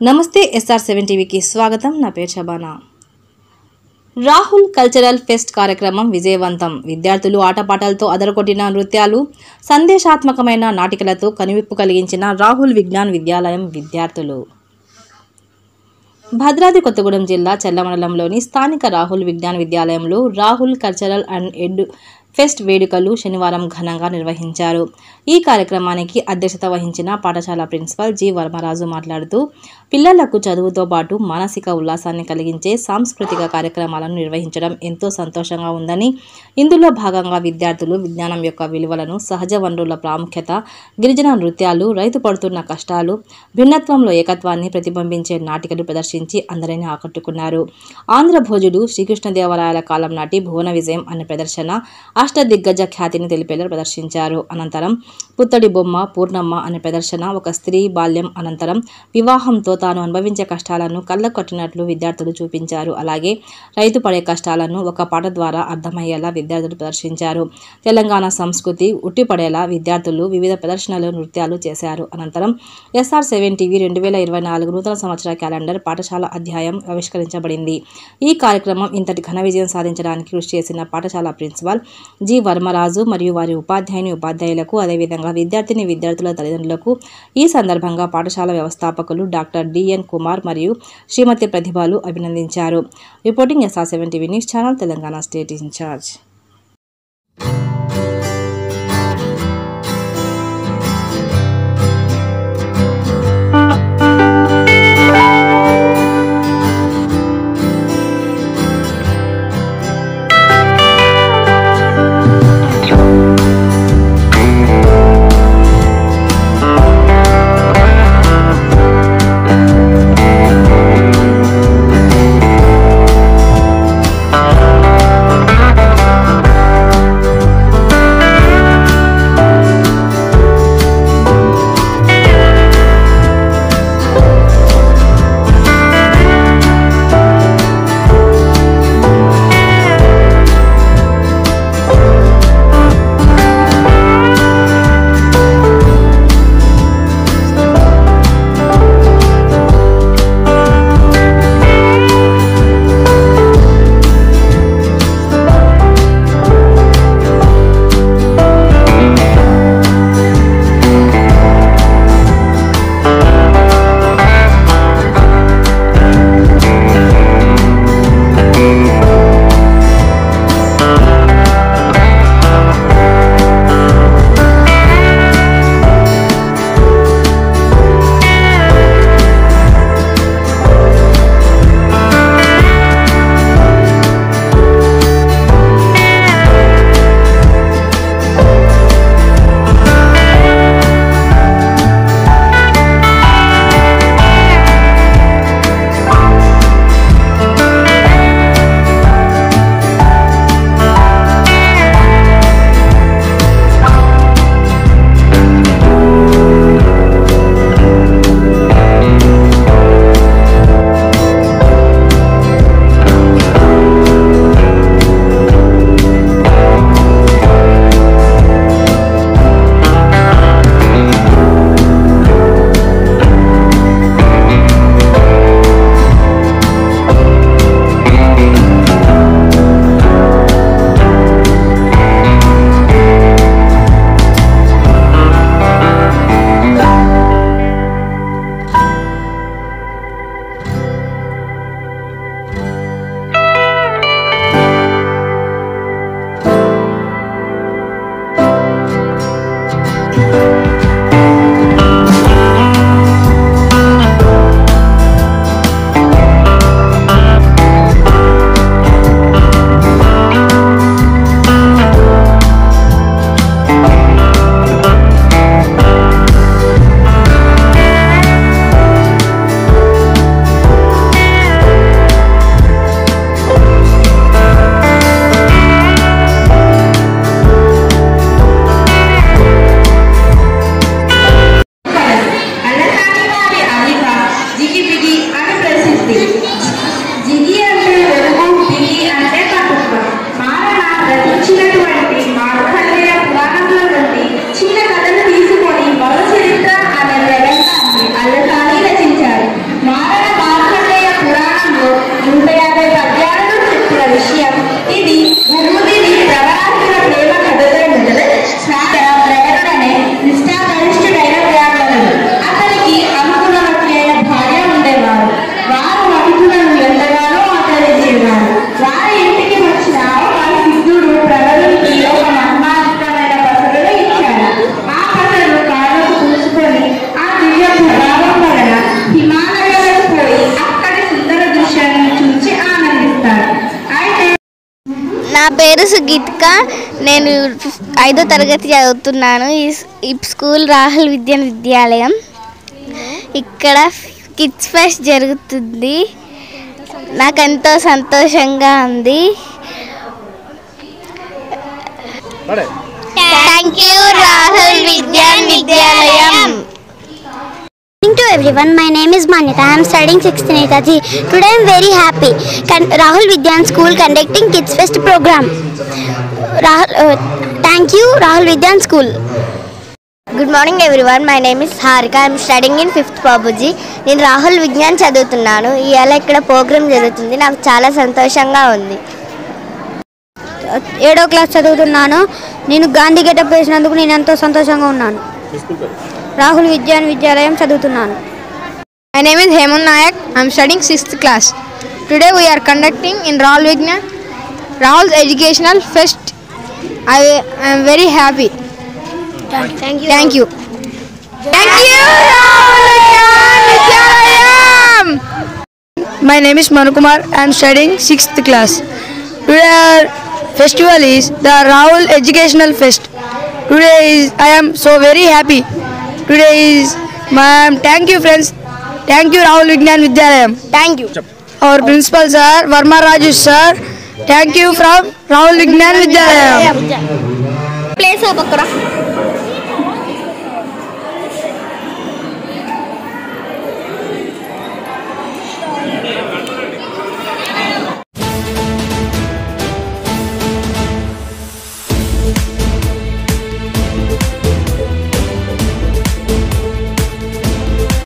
నమస్తే SR7 టీవీకి స్వాగతం. నా పేరు శబానా. రాహుల్ కల్చరల్ ఫెస్ట్ కార్యక్రమం విజయవంతం. విద్యార్థులు ఆటపాటలతో అదరగొట్టిన నృత్యాలు, సందేశాత్మకమైన నాటికలతో కనువిప్పు కలిగించిన రాహుల్ విజ్ఞాన్ విద్యాలయం విద్యార్థులు. భద్రాద్రి కొత్తగూడెం జిల్లా చెల్ల మండలంలోని స్థానిక రాహుల్ విజ్ఞాన్ విద్యాలయంలో Rahul cultural and ed fest వేడుకలు శనివారం ఘనంగా నిర్వహించారు. ఈ కార్యక్రమానికి అధ్యక్షత వహించిన పాఠశాల ప్రిన్సిపల్ జి వర్మరాజు మాట్లాడుతూ, పిల్లలకు చదువుతో పాటు మానసిక ఉల్లాసాన్ని కలిగించే సాంస్కృతిక కార్యక్రమాలను నిర్వహించడం ఎంతో సంతోషంగా ఉందని, ఇందులో భాగంగా విద్యార్థులు విజ్ఞానం యొక్క విలువలను, సహజ వనరుల ప్రాముఖ్యత, గిరిజన నృత్యాలు, రైతు పడుతున్న కష్టాలు, భిన్నత్వంలో ఏకత్వాన్ని ప్రతిబింబించే నాటికలు ప్రదర్శించి అందరినీ ఆకట్టుకున్నారు. ఆంధ్ర భోజుడు, శ్రీకృష్ణదేవరాయల కాలం నాటి భువన విజయం అనే ప్రదర్శన అష్టదిగ్గజ ఖ్యాతిని తెలిపేలా ప్రదర్శించారు. అనంతరం పుత్తడి బొమ్మ, పూర్ణమ్మ అనే ప్రదర్శన ఒక స్త్రీ బాల్యం అనంతరం వివాహంతో తాను అనుభవించే కష్టాలను కళ్ళకు కట్టినట్లు విద్యార్థులు చూపించారు. అలాగే రైతు పడే కష్టాలను ఒక పాట ద్వారా అర్థమయ్యేలా విద్యార్థులు ప్రదర్శించారు. తెలంగాణ సంస్కృతి ఉట్టిపడేలా విద్యార్థులు వివిధ ప్రదర్శనలు, నృత్యాలు చేశారు. అనంతరం SR7 టీవీ 2024 నూతన సంవత్సర క్యాలెండర్ పాఠశాల అధ్యాయం ఆవిష్కరించబడింది. ఈ కార్యక్రమం ఇంతటి ఘన విజయం సాధించడానికి కృషి చేసిన పాఠశాల ప్రిన్సిపాల్ జి వర్మరాజు మరియు వారి ఉపాధ్యాయులకు, అదేవిధంగా విద్యార్థుల తల్లిదండ్రులకు ఈ సందర్భంగా పాఠశాల వ్యవస్థాపకులు డాక్టర్ DN కుమార్ మరియు శ్రీమతి ప్రతిభలు అభినందించారు. Reporting SR7 TV news channel, Telangana state incharge. పేరు సుగీత్క. నేను 5వ తరగతి చదువుతున్నాను. ఈ స్కూల్ రాహుల్ విద్యాన్ విద్యాలయం. ఇక్కడ కిడ్స్ ఫెస్ట్ జరుగుతుంది. నాకు ఎంతో సంతోషంగా ఉంది. థ్యాంక్ యూ రాహుల్ విద్యాన్ విద్యాలయం. To everyone, my name is Manyata. I am studying 6th Netaji. Today I am very happy. Rahul Vidyan School conducting Kids Fest program. Thank you Rahul Vidyan School. Good morning everyone. My name is Harika. I am studying in 5th Babuji. నేను రాహుల్ విజ్ఞాన్ చదువుతున్నాను. ఇవాళ ఇక్కడ programme జరుగుతుంది. నాకు చాలా సంతోషంగా ఉంది. 7వ క్లాస్ చదువుతున్నాను. నేను గాంధీ గెటప్ వేసినందుకు నేను ఎంతో సంతోషంగా ఉన్నాను. రాహుల్ విద్యాన్ విద్యాలయం చదువుతున్నాను. My name is Hemant Nayak. I am studying 6th class. Today we are conducting in Rahul Vignan Rahul's Educational Fest. I am very happy. Thank you. Thank you. Thank you Rahul Vignan Vidyalayam. My name is Manukumar. I am studying 6th class. Today our festival is the Rahul Educational Fest. Today I am so very happy. Today is thank you friends. Thank you Rahul Vignan Vidyalayam. Thank you. Our principal sir Varma Raju sir. Thank you from Rahul Vignan Vidyalayam. Place up, Akra.